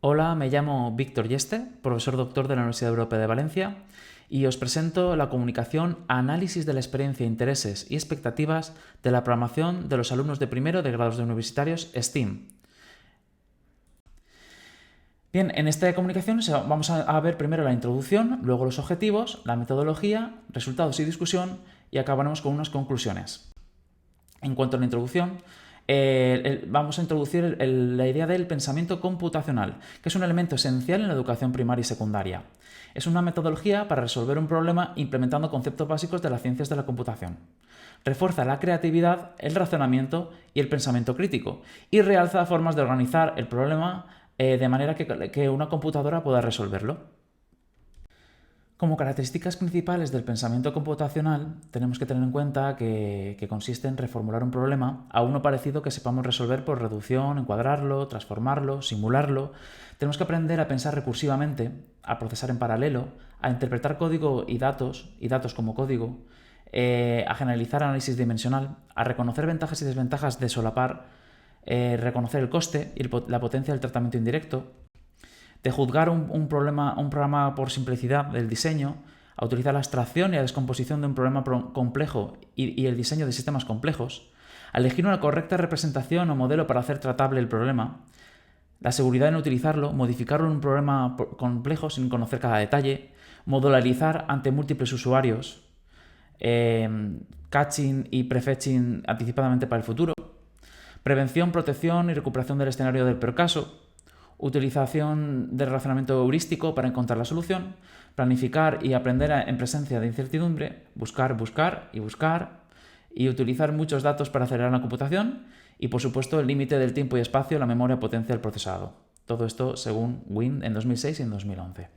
Hola, me llamo Víctor Yeste, profesor doctor de la Universidad Europea de Valencia, y os presento la comunicación Análisis de la experiencia, intereses y expectativas de la programación de los alumnos de primero de grados de universitarios STEAM. Bien, en esta comunicación vamos a ver primero la introducción, luego los objetivos, la metodología, resultados y discusión, y acabaremos con unas conclusiones. En cuanto a la introducción, vamos a introducir la idea del pensamiento computacional, que es un elemento esencial en la educación primaria y secundaria. Es una metodología para resolver un problema implementando conceptos básicos de las ciencias de la computación. Refuerza la creatividad, el razonamiento y el pensamiento crítico, y realza formas de organizar el problema de manera que una computadora pueda resolverlo. Como características principales del pensamiento computacional, tenemos que tener en cuenta que consiste en reformular un problema a uno parecido que sepamos resolver por reducción, encuadrarlo, transformarlo, simularlo. Tenemos que aprender a pensar recursivamente, a procesar en paralelo, a interpretar código y datos como código, a generalizar análisis dimensional, a reconocer ventajas y desventajas de solapar, reconocer el coste y la potencia del tratamiento indirecto, de juzgar un programa por simplicidad del diseño, a utilizar la abstracción y la descomposición de un problema complejo y el diseño de sistemas complejos, a elegir una correcta representación o modelo para hacer tratable el problema, la seguridad en utilizarlo, modificarlo en un problema complejo sin conocer cada detalle, modularizar ante múltiples usuarios, caching y prefetching anticipadamente para el futuro, prevención, protección y recuperación del escenario del peor caso, utilización del razonamiento heurístico para encontrar la solución, planificar y aprender en presencia de incertidumbre, buscar y utilizar muchos datos para acelerar la computación y, por supuesto, el límite del tiempo y espacio, la memoria potencia del procesado. Todo esto según Wynne en 2006 y en 2011.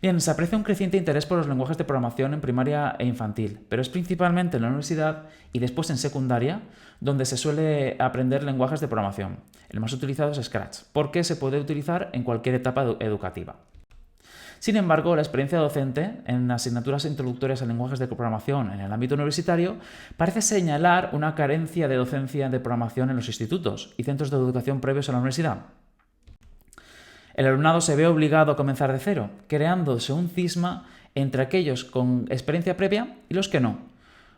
Bien, se aprecia un creciente interés por los lenguajes de programación en primaria e infantil, pero es principalmente en la universidad y después en secundaria donde se suele aprender lenguajes de programación. El más utilizado es Scratch, porque se puede utilizar en cualquier etapa educativa. Sin embargo, la experiencia docente en asignaturas introductorias a lenguajes de programación en el ámbito universitario parece señalar una carencia de docencia de programación en los institutos y centros de educación previos a la universidad. El alumnado se ve obligado a comenzar de cero, creándose un cisma entre aquellos con experiencia previa y los que no,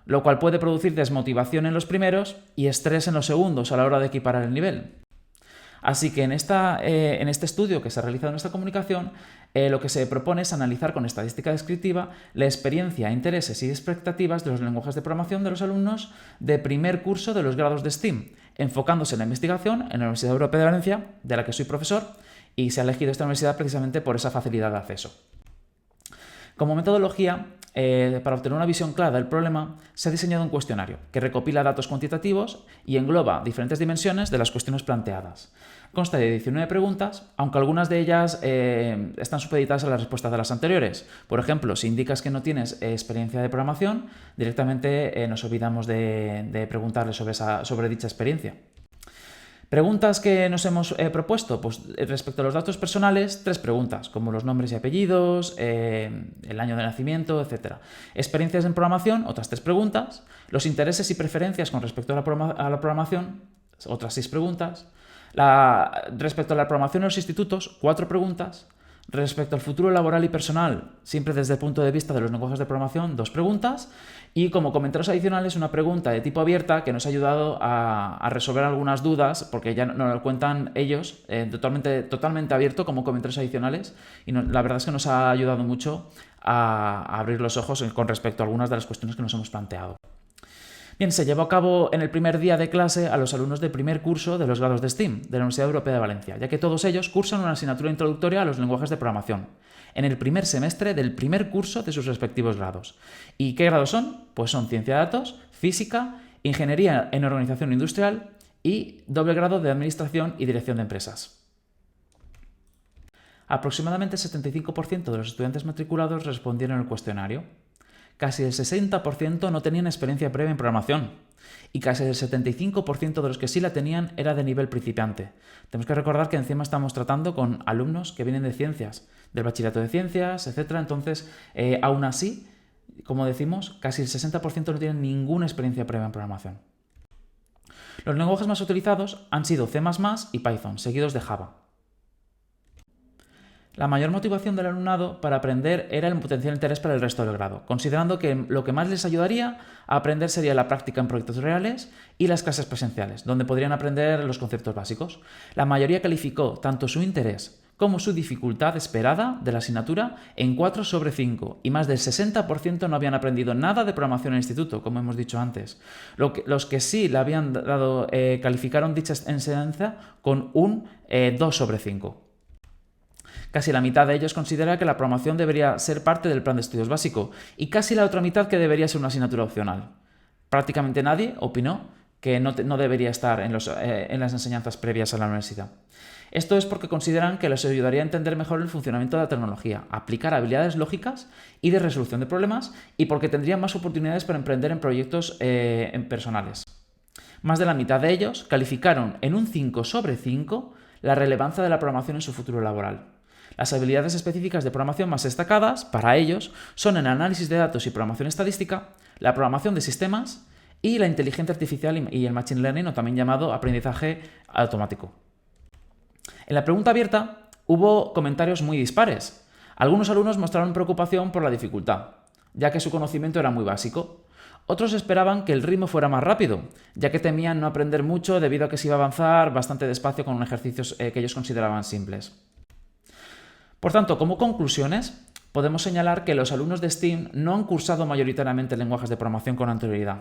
lo cual puede producir desmotivación en los primeros y estrés en los segundos a la hora de equiparar el nivel. Así que en este estudio que se ha realizado en esta comunicación, lo que se propone es analizar con estadística descriptiva la experiencia, intereses y expectativas de los lenguajes de programación de los alumnos de primer curso de los grados de STEAM, enfocándose en la investigación en la Universidad Europea de Valencia, de la que soy profesor, y se ha elegido esta universidad precisamente por esa facilidad de acceso. Como metodología, para obtener una visión clara del problema, se ha diseñado un cuestionario que recopila datos cuantitativos y engloba diferentes dimensiones de las cuestiones planteadas. Consta de 19 preguntas, aunque algunas de ellas están supeditadas a las respuestas de las anteriores. Por ejemplo, si indicas que no tienes experiencia de programación, directamente nos olvidamos de preguntarle sobre dicha experiencia. Preguntas que nos hemos propuesto, pues respecto a los datos personales, 3 preguntas, como los nombres y apellidos, el año de nacimiento, etc. Experiencias en programación, otras 3 preguntas. Los intereses y preferencias con respecto a la programación, otras 6 preguntas. Respecto a la programación en los institutos, 4 preguntas. Respecto al futuro laboral y personal, siempre desde el punto de vista de los lenguajes de programación, 2 preguntas. Y como comentarios adicionales, una pregunta de tipo abierta que nos ha ayudado a resolver algunas dudas, porque ya nos lo cuentan ellos totalmente abierto como comentarios adicionales. Y la verdad es que nos ha ayudado mucho a abrir los ojos con respecto a algunas de las cuestiones que nos hemos planteado. Bien, se llevó a cabo en el primer día de clase a los alumnos del primer curso de los grados de STEAM de la Universidad Europea de Valencia, ya que todos ellos cursan una asignatura introductoria a los lenguajes de programación, en el primer semestre del primer curso de sus respectivos grados. ¿Y qué grados son? Pues son Ciencia de Datos, Física, Ingeniería en Organización Industrial y doble grado de Administración y Dirección de Empresas. Aproximadamente el 75% de los estudiantes matriculados respondieron al cuestionario. Casi el 60% no tenían experiencia previa en programación y casi el 75% de los que sí la tenían era de nivel principiante. Tenemos que recordar que encima estamos tratando con alumnos que vienen de ciencias, del bachillerato de ciencias, etc. Entonces, aún así, como decimos, casi el 60% no tienen ninguna experiencia previa en programación. Los lenguajes más utilizados han sido C++ y Python, seguidos de Java. La mayor motivación del alumnado para aprender era el potencial interés para el resto del grado, considerando que lo que más les ayudaría a aprender sería la práctica en proyectos reales y las clases presenciales, donde podrían aprender los conceptos básicos. La mayoría calificó tanto su interés como su dificultad esperada de la asignatura en 4 sobre 5, y más del 60% no habían aprendido nada de programación en el instituto, como hemos dicho antes. Los que sí le habían dado, calificaron dicha enseñanza con un 2 sobre 5. Casi la mitad de ellos considera que la programación debería ser parte del plan de estudios básico y casi la otra mitad que debería ser una asignatura opcional. Prácticamente nadie opinó que no debería estar en las enseñanzas previas a la universidad. Esto es porque consideran que les ayudaría a entender mejor el funcionamiento de la tecnología, aplicar habilidades lógicas y de resolución de problemas, y porque tendrían más oportunidades para emprender en proyectos personales. Más de la mitad de ellos calificaron en un 5 sobre 5 la relevancia de la programación en su futuro laboral. Las habilidades específicas de programación más destacadas para ellos son el análisis de datos y programación estadística, la programación de sistemas y la inteligencia artificial y el machine learning, o también llamado aprendizaje automático. En la pregunta abierta hubo comentarios muy dispares. Algunos alumnos mostraron preocupación por la dificultad, ya que su conocimiento era muy básico. Otros esperaban que el ritmo fuera más rápido, ya que temían no aprender mucho debido a que se iba a avanzar bastante despacio con ejercicios que ellos consideraban simples. Por tanto, como conclusiones, podemos señalar que los alumnos de STEAM no han cursado mayoritariamente lenguajes de programación con anterioridad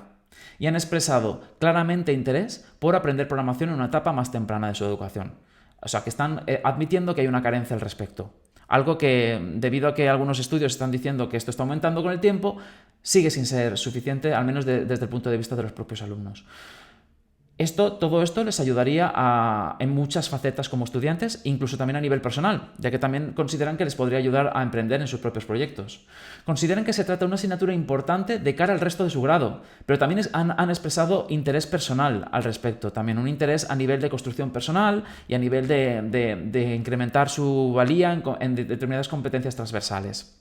y han expresado claramente interés por aprender programación en una etapa más temprana de su educación. O sea, que están admitiendo que hay una carencia al respecto. Algo que, debido a que algunos estudios están diciendo que esto está aumentando con el tiempo, sigue sin ser suficiente, al menos desde el punto de vista de los propios alumnos. Todo esto les ayudaría en muchas facetas como estudiantes, incluso también a nivel personal, ya que también consideran que les podría ayudar a emprender en sus propios proyectos. Consideran que se trata de una asignatura importante de cara al resto de su grado, pero también han expresado interés personal al respecto, también un interés a nivel de construcción personal y a nivel de incrementar su valía en determinadas competencias transversales.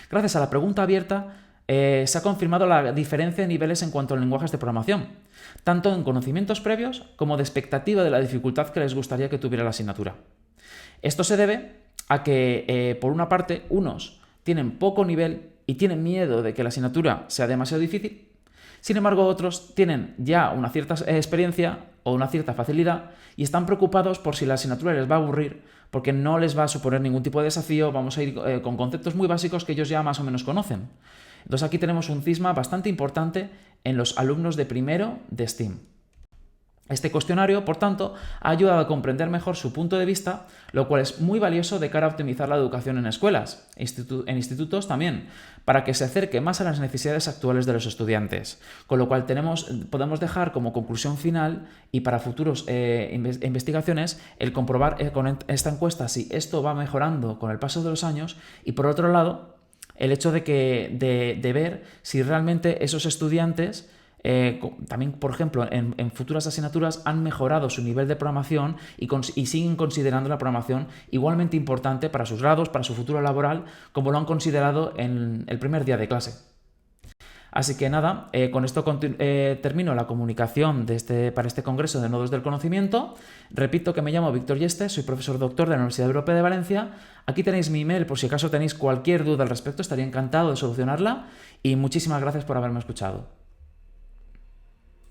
Gracias a la pregunta abierta, se ha confirmado la diferencia de niveles en cuanto a lenguajes de programación, tanto en conocimientos previos como de expectativa de la dificultad que les gustaría que tuviera la asignatura. Esto se debe a que, por una parte, unos tienen poco nivel y tienen miedo de que la asignatura sea demasiado difícil. Sin embargo, otros tienen ya una cierta experiencia o una cierta facilidad y están preocupados por si la asignatura les va a aburrir, porque no les va a suponer ningún tipo de desafío, vamos a ir con conceptos muy básicos que ellos ya más o menos conocen. Entonces aquí tenemos un cisma bastante importante en los alumnos de primero de STEAM. Este cuestionario, por tanto, ha ayudado a comprender mejor su punto de vista, lo cual es muy valioso de cara a optimizar la educación en escuelas, en institutos también, para que se acerque más a las necesidades actuales de los estudiantes. Con lo cual podemos dejar como conclusión final y para futuras investigaciones el comprobar con esta encuesta si esto va mejorando con el paso de los años, y por otro lado, el hecho de ver si realmente esos estudiantes también, por ejemplo, en futuras asignaturas han mejorado su nivel de programación y siguen considerando la programación igualmente importante para sus grados, para su futuro laboral, como lo han considerado en el primer día de clase. Así que nada, con esto termino la comunicación para este Congreso de Nodos del Conocimiento. Repito que me llamo Víctor Yeste, soy profesor doctor de la Universidad Europea de Valencia. Aquí tenéis mi email por si acaso tenéis cualquier duda al respecto, estaría encantado de solucionarla, y muchísimas gracias por haberme escuchado.